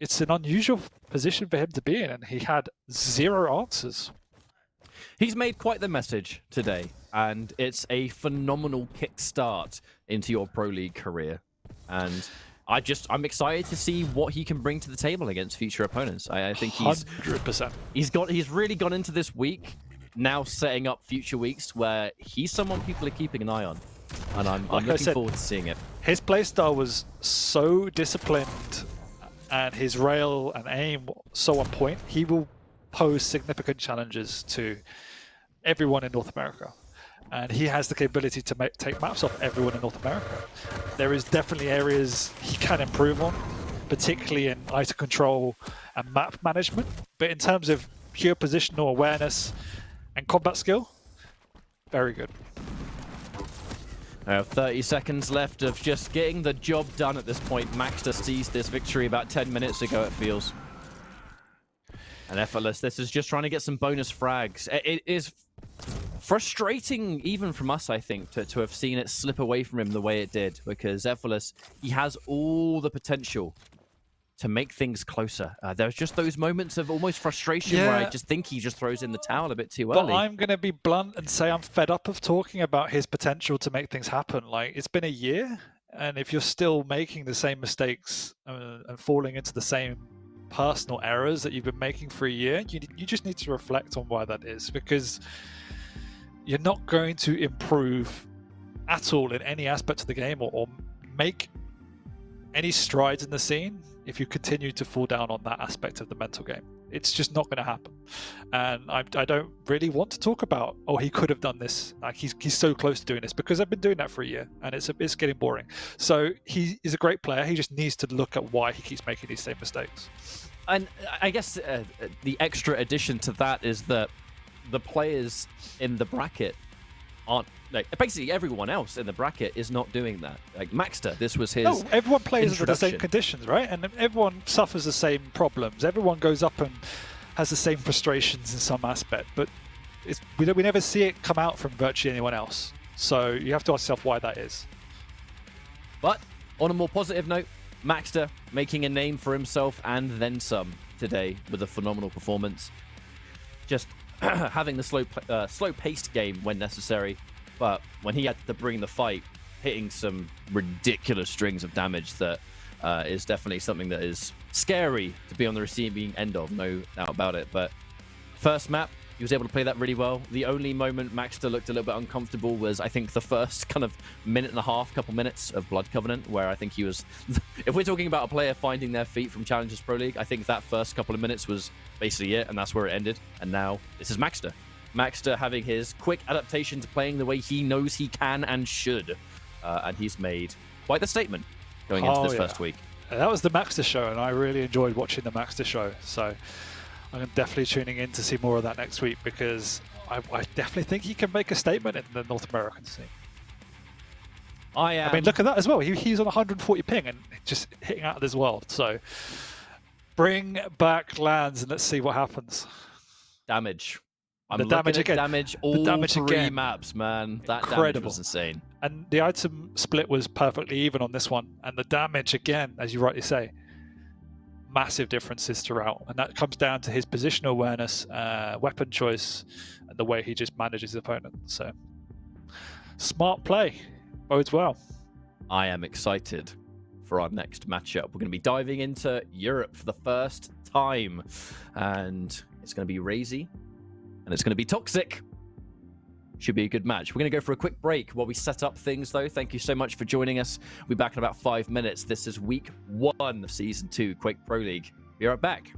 it's an unusual position for him to be in, and he had zero answers. He's made quite the message today, and it's a phenomenal kickstart into your Pro League career. And I'm excited to see what he can bring to the table against future opponents. I think 100%. He's really gone into this week now setting up future weeks where he's someone people are keeping an eye on. And I'm looking forward to seeing it. His playstyle was so disciplined and his rail and aim so on point, he will pose significant challenges to everyone in North America. And he has the capability to take maps off everyone in North America. There is definitely areas he can improve on, particularly in item control and map management. But in terms of pure positional awareness and combat skill, very good. 30 seconds left of just getting the job done at this point. maxter seized this victory about 10 minutes ago, it feels. And Effortless, this is just trying to get some bonus frags. It is frustrating even from us, I think, to have seen it slip away from him the way it did, because Effortless, he has all the potential to make things closer. There's just those moments of almost frustration where I just think he just throws in the towel a bit too early. But I'm going to be blunt and say I'm fed up of talking about his potential to make things happen. Like, it's been a year, and if you're still making the same mistakes and falling into the same personal errors that you've been making for a year, you just need to reflect on why that is, because you're not going to improve at all in any aspect of the game or make any strides in the scene if you continue to fall down on that aspect of the mental game. It's just not going to happen. And I don't really want to talk about, oh, he could have done this, like he's so close to doing this, because I've been doing that for a year and it's getting boring. So he is a great player. He just needs to look at why he keeps making these same mistakes. And I guess the extra addition to that is that the players in the bracket aren't, like, basically everyone else in the bracket is not doing that. Like maxter, this was his. No, everyone plays under the same conditions, right? And everyone suffers the same problems. Everyone goes up and has the same frustrations in some aspect, but we never see it come out from virtually anyone else. So you have to ask yourself why that is. But on a more positive note, maxter making a name for himself and then some today with a phenomenal performance. Just having the slow-paced game when necessary, but when he had to bring the fight, hitting some ridiculous strings of damage that is definitely something that is scary to be on the receiving end of, no doubt about it. But first map, he was able to play that really well. The only moment maxter looked a little bit uncomfortable was, I think, the first kind of minute and a half, couple minutes of Blood Covenant, where I think he was... If we're talking about a player finding their feet from Challengers Pro League, I think that first couple of minutes was basically it, and that's where it ended. And now this is maxter. maxter having his quick adaptation to playing the way he knows he can and should. And he's made quite the statement going into this first week. That was the maxter show, and I really enjoyed watching the maxter show. So I'm definitely tuning in to see more of that next week, because I definitely think he can make a statement in the North American scene. I mean, look at that as well. He's on 140 ping and just hitting out of this world. So bring back lands and let's see what happens. Damage. The damage again. Damage all three maps, man. That damage was insane. And the item split was perfectly even on this one. And the damage, again, as you rightly say, massive differences throughout. And that comes down to his positional awareness, weapon choice, and the way he just manages his opponent. So smart play. Bodes well. I am excited for our next matchup. We're going to be diving into Europe for the first time. And it's going to be Razy. And it's going to be Toxic. should be a good match. We're going to go for a quick break while we set up things, though. Thank you so much for joining us. We'll be back in about 5 minutes. This is week 1 of Season 2 Quake Pro League. Be right back.